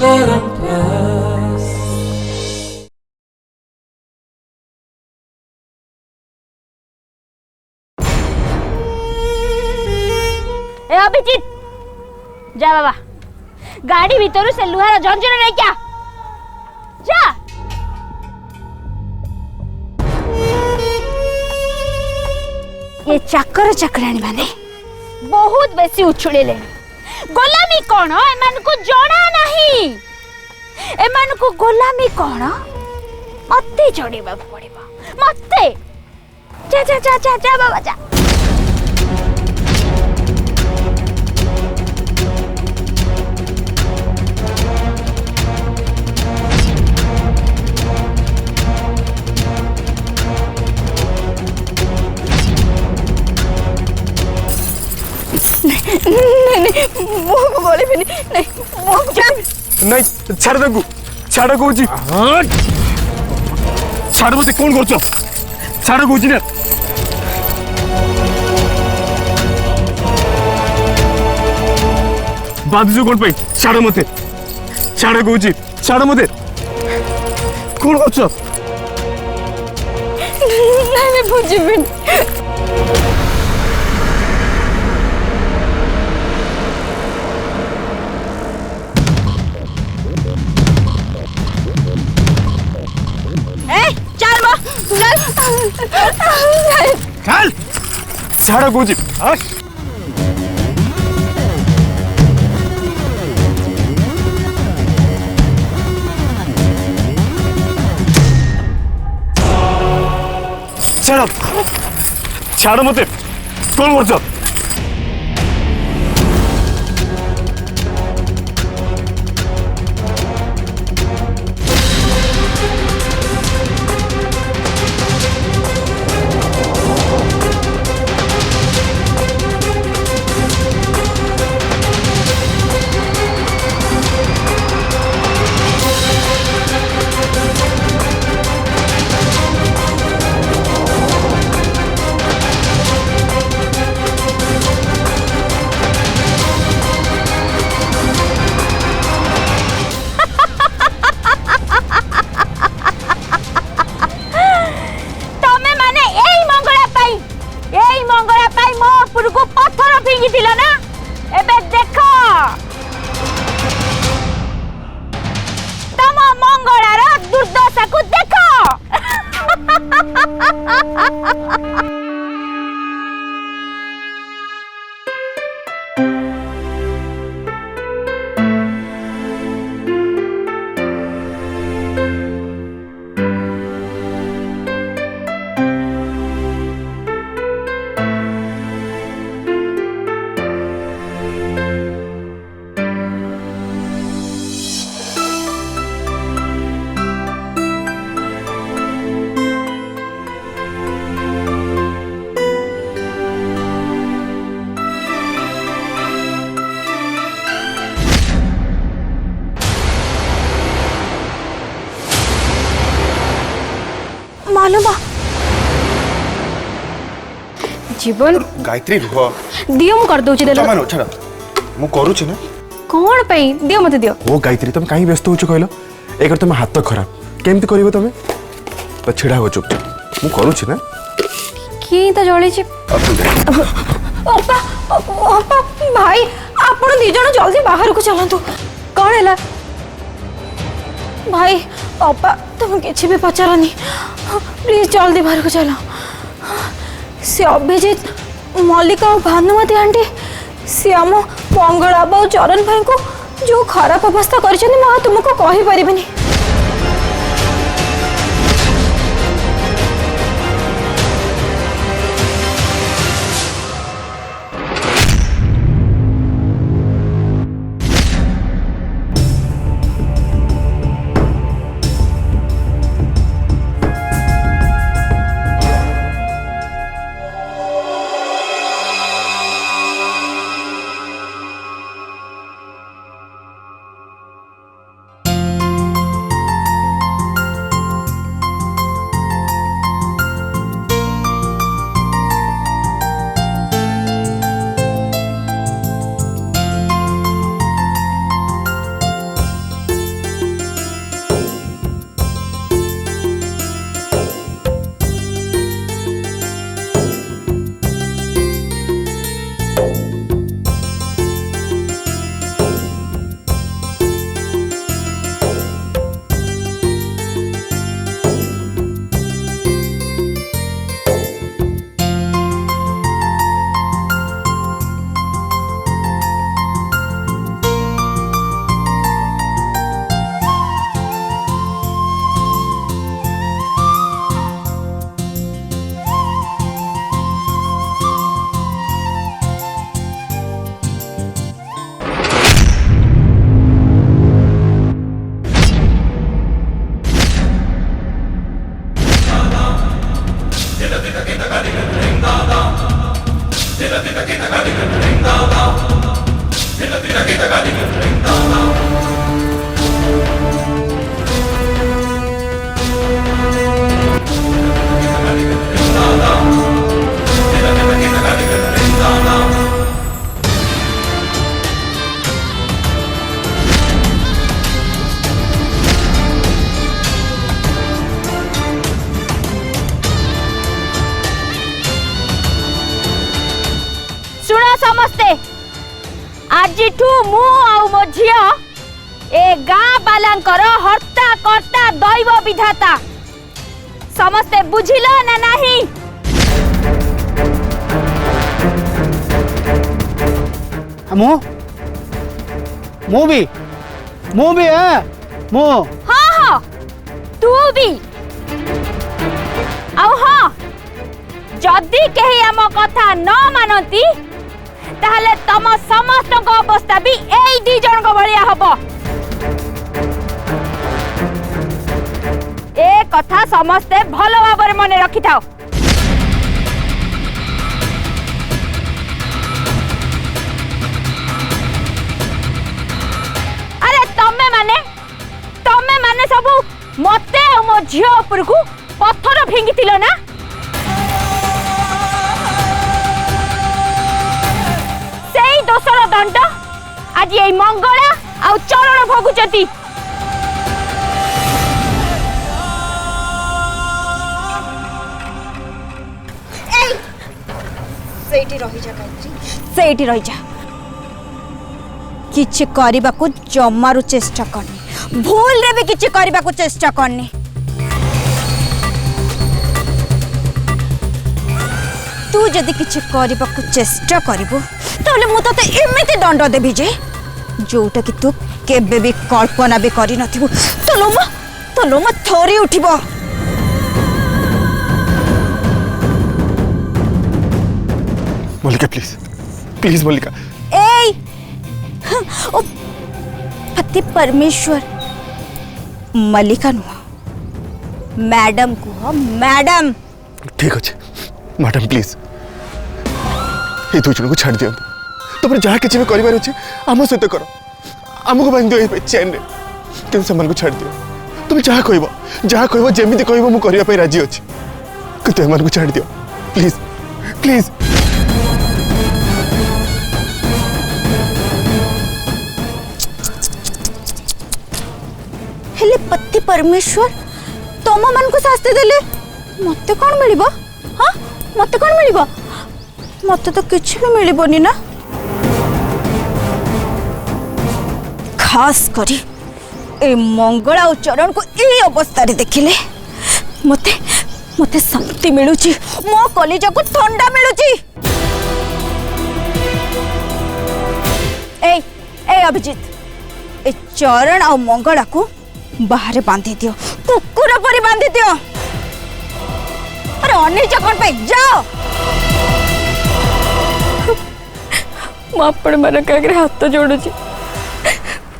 ए अभिजीत जा बाबा गाड़ी भीतर से लुहार झंझर नहीं क्या जा। ये चाकर चाकरानी माने बहुत बेसी उछुले ले गोलामी कौन एमान को जड़ा नहीं एमान को गोलामी कौन मते जड़ेबा पड़ेबा मते जा जा जा जा जा बाबा जा। नहीं वो बोले भी नहीं वो नहीं छाड़ को जी छाड़ मते कौन करछो छाड़ को जी ना बांध जो कौन पे छाड़ को जी छाड़ मते कौन करछो नहीं बुझिबिन चल छाड़ को जी छाड़ मते कौन करछो मालूम जीवन गायत्री रुह दियो मु कर दोची देलो जमा नो छाड़ मु करू छी ना कोन पई दियो मते दियो ओ गायत्री तुम काई व्यस्त होछ कहलो एकर तुम हाथ खराब केमती करिवो तमे तो छिड़ा हो चुपचाप मु करू छी ना की त जळी छी ओपा ओपा भाई आपण दी जण जल्दी बाहर को चलंतु कोन हैला भाई ओपा तुम किछि भी पचारनी प्लीज जल्दी बाहर को चलो से अभिजीत मल्लिका और भानुमती आंटी से आम मंगला और चरण भाई को जो खराब अवस्था कर तुमको कही पारिबनी। मु आउ मो झियो ए गाँ बालांकर हर्ता कर्ता दैव विधाता समस्ते बुझिलो ना नाही। मु भी है मु हाँ हाँ तू भी आउ हाँ जदि कही आम कथा न मानती ताहले तम समस्त अवस्था भी एई दी जन को भलिया हबो। ए कथा समस्ते भलो भाबरे मने रखि थाओ। अरे तमे माने सबू मते और मो झियो ऊपर को पत्थर फिंगिथिलो ना। सेई दोसर दंड आज एई मंगला आ चरण भोगुचती। सेठी रही जा किछि करिबाकू जमारू चेष्टा करनी भूल रे भी किछि करिबाकू चेष्टा करनी। तू जदि किछि करिबाकू चेष्टा करिबो ताले मु तते एमिति दंड देबी जे जोटा कि तू केबे भी कल्पना भी करि नथिबो। तो लोमा थोरी उठिबो। मल्लिका प्लीज प्लीज मल्लिका। ए ओ पति परमेश्वर मल्लिका नुह मैडम को मैडम। ठीक अच्छे मैडम प्लीज ये दु जन को छाड़ दियो तुम जहाँ किसी भी कर आम सहित कर आमको बांध दियो चेन रे कि से को छाड़ दियो तुम जहाँ कह जमी कह मुझे राजी अच्छी कि एम छाड़ दियो प्लीज प्लीज। हेले पति परमेश्वर तुम मान को शास्ति देले मते कौन मिलिबो? हाँ मते कौन मिलिबो? मते तो किछ भी मिलिबोनी ना। खास करी ए मंगला और चरण को ए अवस्था रे देखिले मते मते शांति मिलुची मो कलेजा को ठंडा मिलुची। ए अभिजीत ए चरण और मंगला को बाहर बांधी दियो कुकुर परी बांधी दियो। अरे अनिजा कौन पे जाओ मु आपण मन कागरे हाथ जोड़ुची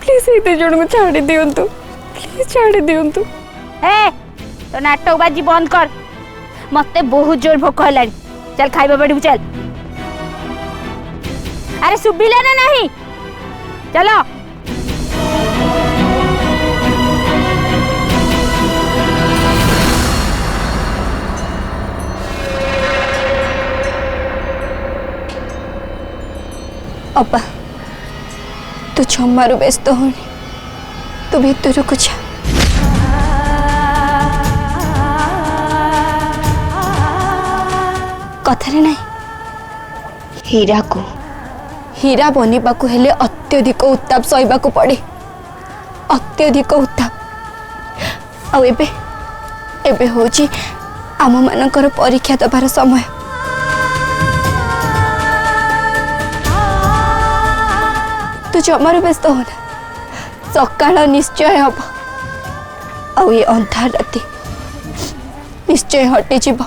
प्लीज ए जण को छाड़ी दियंतु प्लीज छाड़ी दियंतु। ए तो नाटक बाजी बंद कर मते बहुत जोर भोक हलानी चल खाइबा बड़ी चल। अरे सुबिला ना नहीं चलो। अब्बा तू क्षमारू व्यस्त होनी तू भीतर को जा। कथारे नहीं हीरा बनिबा को हेले अत्यधिक उत्ताप सहिबा को पड़े अत्यधिक उत्ताप। आ एबे एबे होची आम मानकर परीक्षा दबार समय। तू जमार व्यस्त होना सकाळ निश्चय हम आ ये अंधार राति निश्चय हटि जीव।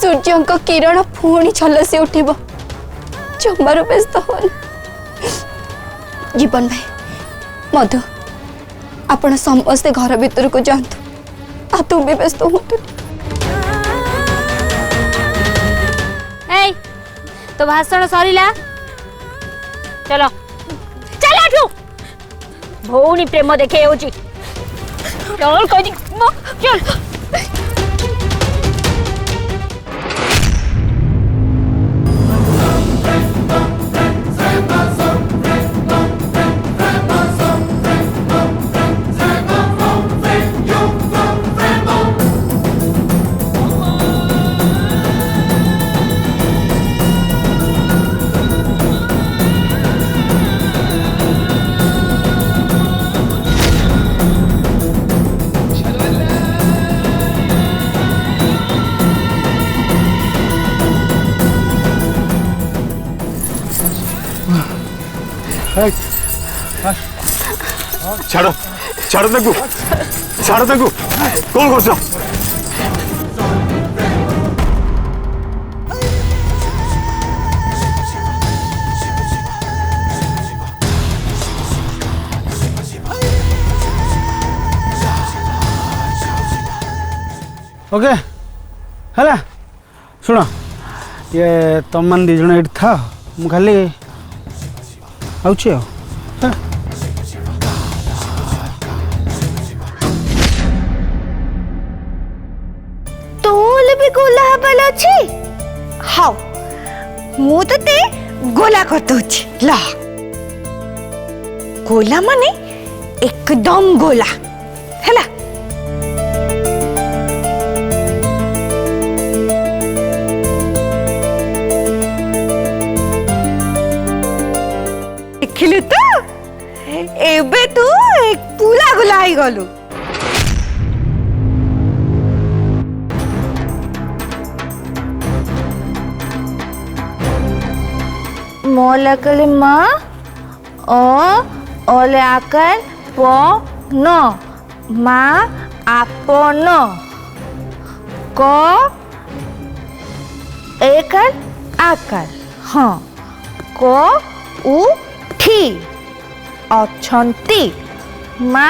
सूर्य किरण पुणी झलसी उठिब जमार व्यस्त होना। जीवन भाई मधु आपण समस्ते घर भीतर को जातु आ तुम भी व्यस्त हूँ। तो भाषण सरीला चलो चल भौणी प्रेम देखे चल चल। ଛାଡ଼ ଛାଡ଼ ତାକୁ ଛାଡ଼ ତାକୁ କଣ କରୁଛ? ओके है शुण ये तुम मान दिज ये था मु खाली आउची तोले भी गोला हबल अछि हाउ मु तते गोला कर दोछि ला गोला माने एकदम गोला हैला देखिलु तो एबे तू एक पूरा गोला ही गलु मोलकले मा ओ ओले आकर प न मा आपन क एकर आकार हाँ क उठी अछंती मा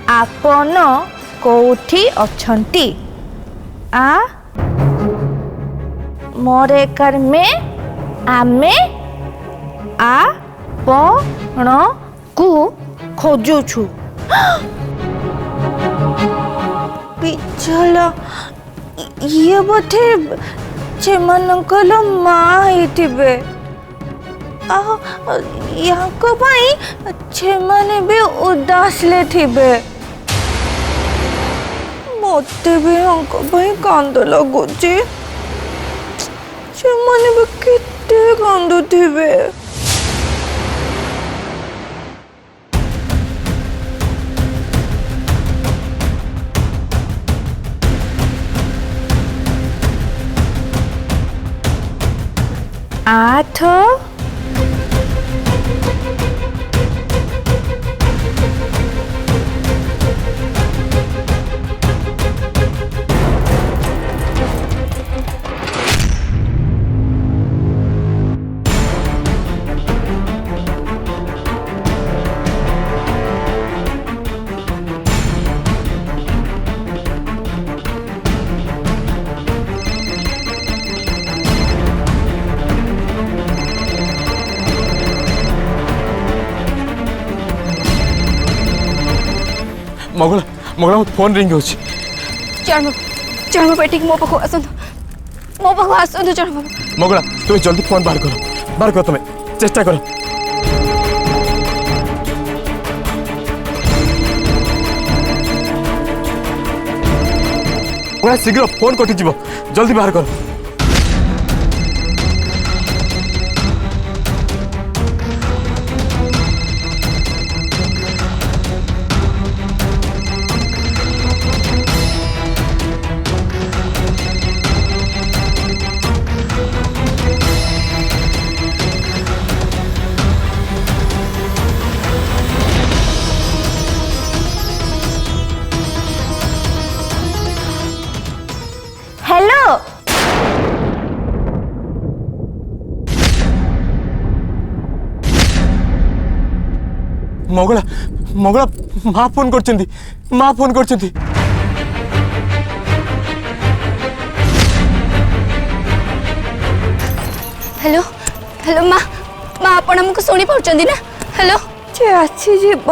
आपन कोठी अछंती आ मोरे कर में आमे आपण को खोजु छु पिछला ये बोथे सेमानकर माँ हिथिबे याको भाई सेमाने भी उदास ले थिबे मते भी अंक भाई कांद लगुची सेमाने भी किते कांदु थिबे आठ मगला मगला फोन रिंग होची चढ़ बेटी मो पाखु आसतु चढ़ मगला तुम जल्दी फोन बाहर करो तुम चेष्टा करो मगला शीघ्र फोन कटि जीव जल्दी बाहर करो हेलो मगला मगला माँ फोन करछंती हेलो हेलो माँ माँ आपण हमको सुनी पाउचंदी ना हेलो से आसी जीव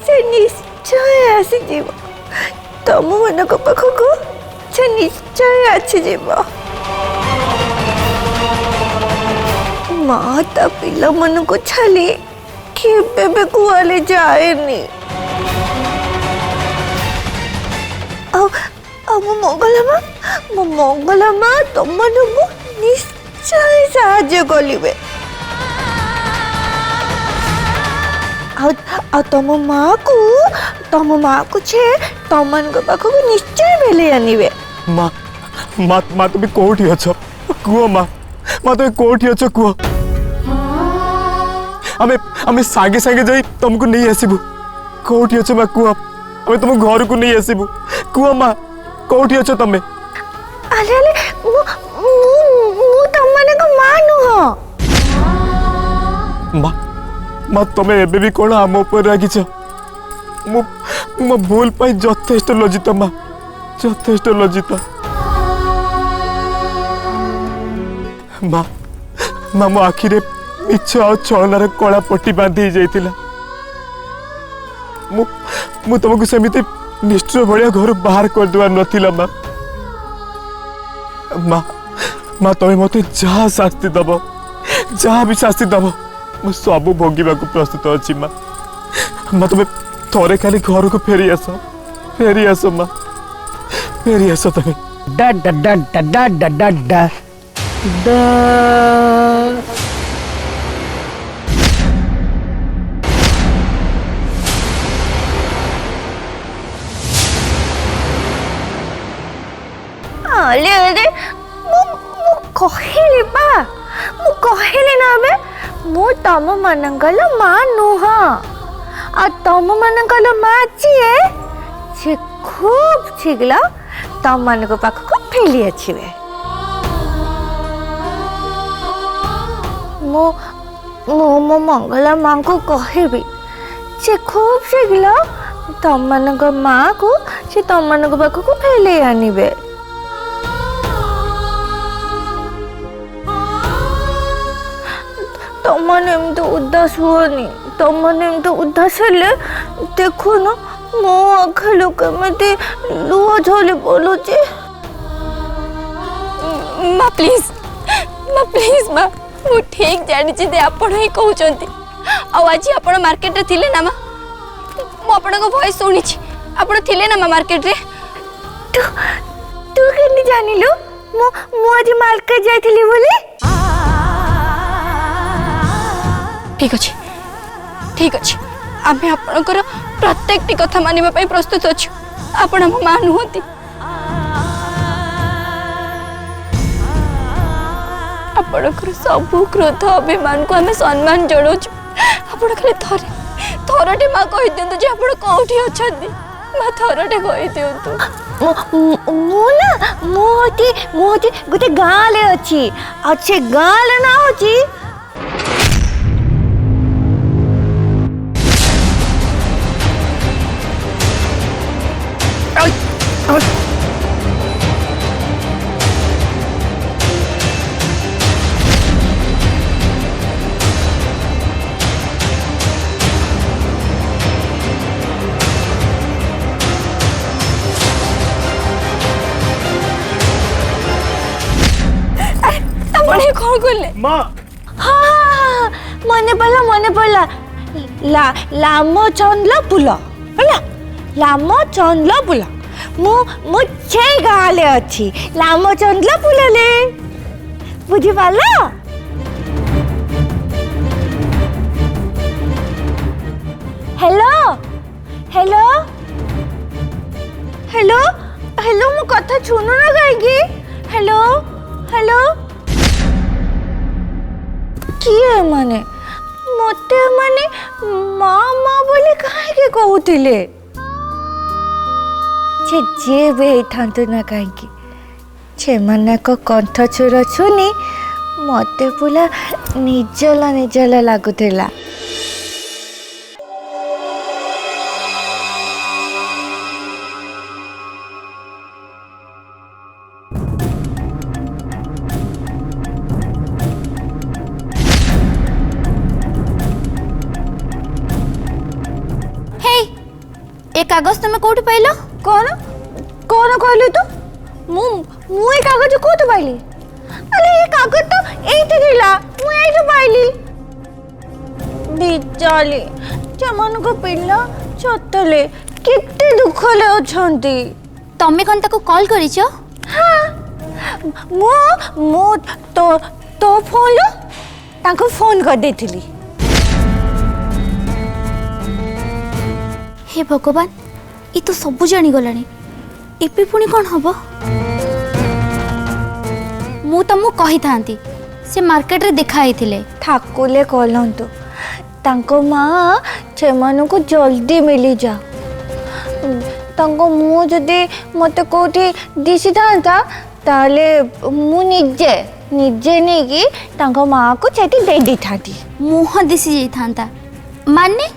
से निश्चय आसी जीव तुम मन पाखक से निश्चय आसी जीव माँ ता पिला मन को छाली केबे कुआले जाएनी मंगलमा तुम मन को निश्चय साहाय्य कलिबे तुम माँ को छे तुम मन को पाखक निश्चय भेले आनिबे माँ माँ माँ तुम कोठी अछ कुह माँ माँ तुम कोठी अछ कुह आमे आमे सागे सागे जाई तुमको नहीं आसीबू कोठी अछ मा कुआ आमे तुम घर को नहीं आसीबू कुआ माँ कोठी अछ तमे अरे अरे मु तमने को मां नुह माँ माँ तमे एबे भी कोन आम ऊपर रागिछ मु मो भूल पाई यथेष्ट लज्जित माँ यथेष्ट लज्जित माँ माँ मो आखिरे मिछ आ छलनार कला पट्टी बांधी जाइतिला मु तुमको सेमिति निष्ठुर भलिया घर बाहर कर देवा नथिला माँ माँ माँ तमे मते जहाँ शास्ति दब जहाँ भी शास्ति दब मु सब भोगिबा को प्रस्तुत अछि माँ माँ तमे थोड़े खाली घर को फेरी आस माँ फेरी आस तमे डा डा डा डा डा डा डा डा डा अरे अरे मु कहली ना बे मु तम मानंगल मां नुह आ तम मानंगल मां छिए से खूब शीघ्र तम मान को पाख को फेली आछिबे मो मो मो मंगला मां को कहबी से खूब शीघ्र तम मान को मां को से तम मान को पाख को फेली आनिबे तमने एमती उदास हुअनी तमने एमती उदास हेले देखो ना मो आखिलु केमती लुह झली पड़ुची माँ प्लीज माँ मु ठीक जानी दे आपण ही कहउचंती आज आपण मार्केट रे थिले ना माँ मु आपण को वॉइस सुनी छी आपण थिले ना माँ मार्केट रे तू केनी जानिलु मु आज मार्केट जाइथिली बोली ठीक अच्छे आमे आपणकर प्रत्येक कथा मानिबा पई प्रस्तुत अछि आपण हम मान होती आपणकर सब क्रोध अभिमान को हमें सम्मान जणाऊ आपण खाली थरटे माँ कहि दियंतु जे आपण कोठी अछंती माँ थरटे कहि दियंतु मोती गोटे गाँ ले अछि अच्छे गाँ ले ना होची कौन करले माँ हाँ मने पड़ला लामो चंदला पुला होला लामो चंदला पुला मु छे गाले अछि लामो चंदला पुला ले बुझी पाला हेलो हेलो हेलो हेलो मु कथा सुनो ना काहेकी हेलो हेलो किए माने मते माने माँ माँ बोले काहे कहूतिले जे बे थांतु ना काहे छे मन को कंठ चुर छुनी मते पुला निजला लागुथिला ए कागज तुम कोठी पाइलो कौन कौन कहलु तू मु ए कागज कोठी पाइली अरे ये कागज तो एठी थिला मु एठी पाइली बिचाली जमन को पिल्ला छतले कितने दुख ले अछंती तमे कोन ताको कॉल करिचो हां मु तो फोन लो ताको फोन कर देथिली हे भगवान ये तो सब जानी गलानी एपे पुणी कौन हम मु तुमको कही था से मार्केट रे देखा ठाकुले कहलंतु तांको माँ सेमानकु जल्दी मिली जा तांको मुँह जदि मत कोठी दिशी था ताले मु निजे निजे नहीं कि तांको माँ को चेटी दे दी था मुह दिशी जाता माने